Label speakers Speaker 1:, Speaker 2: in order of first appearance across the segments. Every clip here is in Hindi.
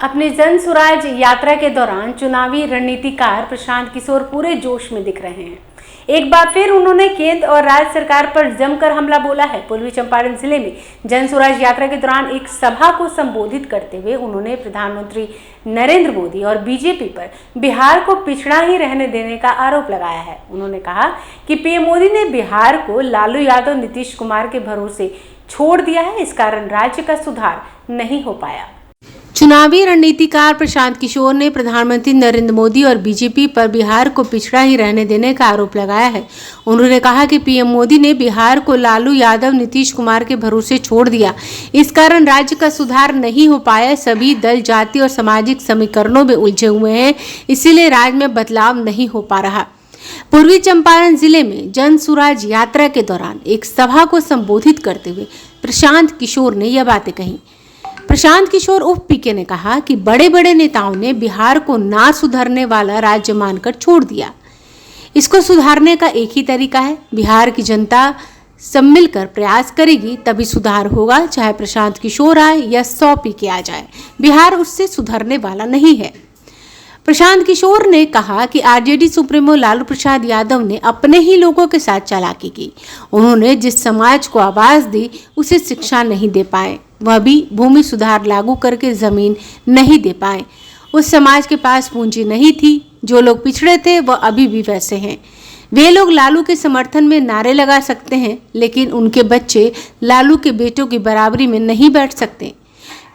Speaker 1: अपने जन स्वराज यात्रा के दौरान चुनावी रणनीतिकार प्रशांत किशोर पूरे जोश में दिख रहे हैं। एक बार फिर उन्होंने केंद्र और राज्य सरकार पर जमकर हमला बोला है। पूर्वी चंपारण जिले में जन स्वराज यात्रा के दौरान एक सभा को संबोधित करते हुए उन्होंने प्रधानमंत्री नरेंद्र मोदी और बीजेपी पर बिहार को पिछड़ा ही रहने देने का आरोप लगाया है। उन्होंने कहा कि पीएम मोदी ने बिहार को लालू यादव, नीतीश कुमार के भरोसे छोड़ दिया है, इस कारण राज्य का सुधार नहीं हो पाया। चुनावी रणनीतिकार प्रशांत किशोर ने प्रधानमंत्री नरेंद्र मोदी और बीजेपी पर बिहार को पिछड़ा ही रहने देने का आरोप लगाया है। उन्होंने कहा कि पीएम मोदी ने बिहार को लालू यादव, नीतीश कुमार के भरोसे छोड़ दिया, इस कारण राज्य का सुधार नहीं हो पाया। सभी दल जाति और सामाजिक समीकरणों में उलझे हुए हैं, इसीलिए राज्य में बदलाव नहीं हो पा रहा। पूर्वी चंपारण जिले में जन स्वराज यात्रा के दौरान एक सभा को संबोधित करते हुए प्रशांत किशोर ने यह बातें कही। प्रशांत किशोर उर्फ पीके ने कहा कि बड़े बड़े नेताओं ने बिहार को ना सुधरने वाला राज्य मानकर छोड़ दिया। इसको सुधारने का एक ही तरीका है, बिहार की जनता सब मिलकर प्रयास करेगी तभी सुधार होगा, चाहे प्रशांत किशोर आए या 100 पीके आ जाए, बिहार उससे सुधरने वाला नहीं है। प्रशांत किशोर ने कहा कि आरजेडी सुप्रीमो लालू प्रसाद यादव ने अपने ही लोगों के साथ चालाकी की। उन्होंने जिस समाज को आवाज दी उसे शिक्षा नहीं दे पाए, वह भी भूमि सुधार लागू करके जमीन नहीं दे पाए। उस समाज के पास पूंजी नहीं थी। जो लोग पिछड़े थे वह अभी भी वैसे हैं। वे लोग लालू के समर्थन में नारे लगा सकते हैं, लेकिन उनके बच्चे लालू के बेटों की बराबरी में नहीं बैठ सकते।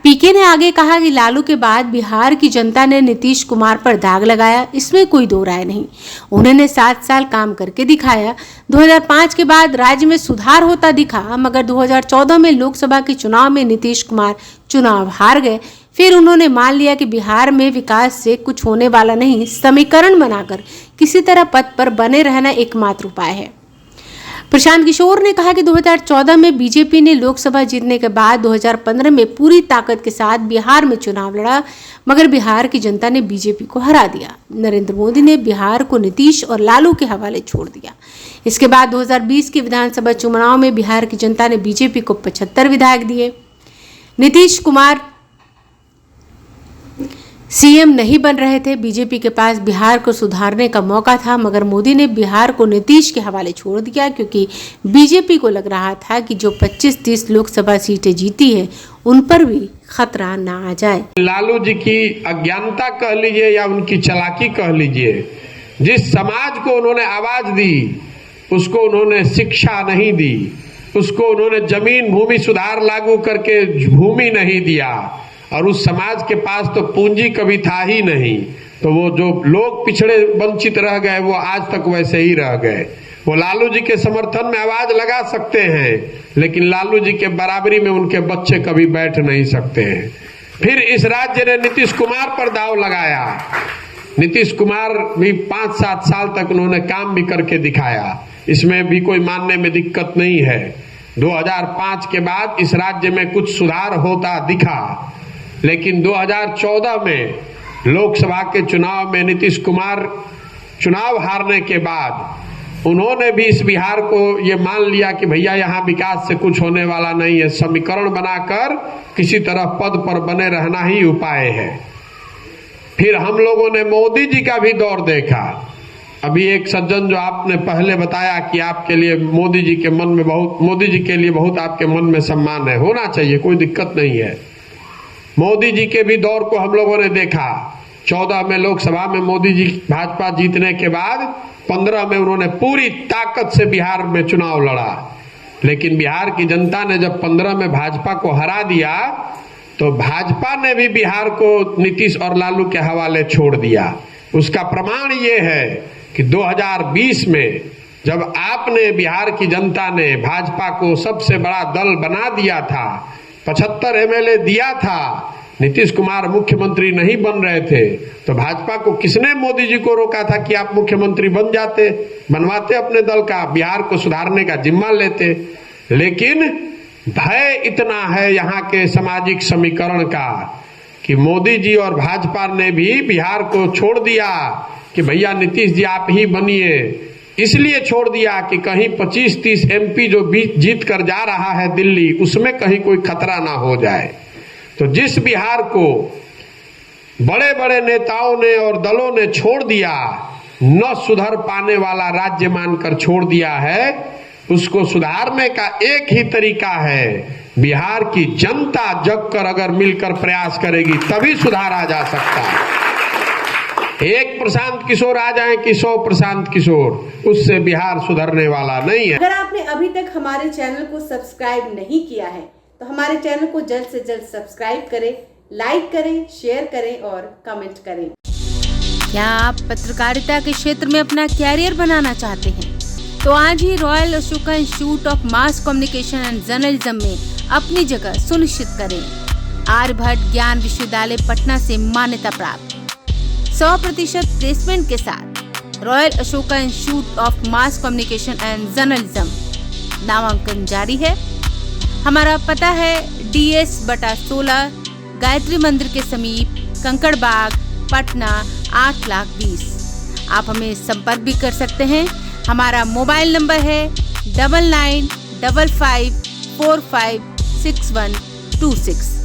Speaker 1: पीके ने आगे कहा कि लालू के बाद बिहार की जनता ने नीतीश कुमार पर दाग लगाया, इसमें कोई दो राय नहीं। उन्होंने 7 साल काम करके दिखाया। 2005 के बाद राज्य में सुधार होता दिखा, मगर 2014 में लोकसभा के चुनाव में नीतीश कुमार चुनाव हार गए। फिर उन्होंने मान लिया कि बिहार में विकास से कुछ होने वाला नहीं, समीकरण बनाकर किसी तरह पद पर बने रहना एकमात्र उपाय है। प्रशांत किशोर ने कहा कि 2014 में बीजेपी ने लोकसभा जीतने के बाद 2015 में पूरी ताकत के साथ बिहार में चुनाव लड़ा, मगर बिहार की जनता ने बीजेपी को हरा दिया। नरेंद्र मोदी ने बिहार को नीतीश और लालू के हवाले छोड़ दिया। इसके बाद 2020 के विधानसभा चुनाव में बिहार की जनता ने बीजेपी को 75 विधायक दिए। नीतीश कुमार सीएम नहीं बन रहे थे। बीजेपी के पास बिहार को सुधारने का मौका था, मगर मोदी ने बिहार को नीतीश के हवाले छोड़ दिया, क्योंकि बीजेपी को लग रहा था कि जो 25-30 लोकसभा सीटें जीती है उन पर भी खतरा ना आ जाए।
Speaker 2: लालू जी की अज्ञानता कह लीजिए या उनकी चालाकी कह लीजिए, जिस समाज को उन्होंने आवाज दी उसको उन्होंने शिक्षा नहीं दी, उसको उन्होंने जमीन भूमि सुधार लागू करके भूमि नहीं दिया, और उस समाज के पास तो पूंजी कभी था ही नहीं। तो वो जो लोग पिछड़े वंचित रह गए वो आज तक वैसे ही रह गए। वो लालू जी के समर्थन में आवाज लगा सकते हैं, लेकिन लालू जी के बराबरी में उनके बच्चे कभी बैठ नहीं सकते हैं। फिर इस राज्य ने नीतीश कुमार पर दाव लगाया। नीतीश कुमार भी 5-7 साल तक उन्होंने काम भी करके दिखाया, इसमें भी कोई मानने में दिक्कत नहीं है। 2005 के बाद इस राज्य में कुछ सुधार होता दिखा, लेकिन 2014 में लोकसभा के चुनाव में नीतीश कुमार चुनाव हारने के बाद उन्होंने भी इस बिहार को ये मान लिया कि भैया यहाँ विकास से कुछ होने वाला नहीं है, समीकरण बनाकर किसी तरह पद पर बने रहना ही उपाय है। फिर हम लोगों ने मोदी जी का भी दौर देखा। अभी एक सज्जन जो आपने पहले बताया कि आपके लिए मोदी जी के मन में मोदी जी के लिए बहुत आपके मन में सम्मान है, होना चाहिए, कोई दिक्कत नहीं है। मोदी जी के भी दौर को हम लोगों ने देखा। 14 में लोकसभा में मोदी जी भाजपा जीतने के बाद 15 में उन्होंने पूरी ताकत से बिहार में चुनाव लड़ा, लेकिन बिहार की जनता ने जब 15 में भाजपा को हरा दिया तो भाजपा ने भी बिहार को नीतीश और लालू के हवाले छोड़ दिया। उसका प्रमाण ये है कि 2020 में जब आपने बिहार की जनता ने भाजपा को सबसे बड़ा दल बना दिया था, 75 एमएलए दिया था, नीतीश कुमार मुख्यमंत्री नहीं बन रहे थे, तो भाजपा को किसने मोदी जी को रोका था कि आप मुख्यमंत्री बन जाते, बनवाते अपने दल का, बिहार को सुधारने का जिम्मा लेते। लेकिन भय इतना है यहाँ के सामाजिक समीकरण का कि मोदी जी और भाजपा ने भी बिहार को छोड़ दिया कि भैया नीतीश जी आप ही बनिए। इसलिए छोड़ दिया कि कहीं 25-30 एमपी जो जीत कर जा रहा है दिल्ली, उसमें कहीं कोई खतरा ना हो जाए। तो जिस बिहार को बड़े बड़े नेताओं ने और दलों ने छोड़ दिया, न सुधर पाने वाला राज्य मानकर छोड़ दिया है। उसको सुधारने का एक ही तरीका है, बिहार की जनता जगकर अगर मिलकर प्रयास करेगी तभी सुधार आ जा सकता है। एक प्रशांत किशोर आ जाए कि 100 प्रशांत किशोर, उससे बिहार सुधरने वाला नहीं है।
Speaker 1: अगर आपने अभी तक हमारे चैनल को सब्सक्राइब नहीं किया है तो हमारे चैनल को जल्द से जल्द सब्सक्राइब करें, लाइक करें, शेयर करें और कमेंट करें। क्या आप पत्रकारिता के क्षेत्र में अपना कैरियर बनाना चाहते हैं? तो आज ही royal Ashoka institute of mass communication and journalism में अपनी जगह सुनिश्चित करें। आर्यभट्ट ज्ञान विश्वविद्यालय पटना से मान्यता प्राप्त 100% प्लेसमेंट के साथ royal Ashoka institute of mass communication and journalism नामांकन जारी है। हमारा पता है DS/16 गायत्री मंदिर के समीप, कंकड़ बाग, पटना 8,20,000। आप हमें संपर्क भी कर सकते हैं। हमारा मोबाइल नंबर है 9955456126।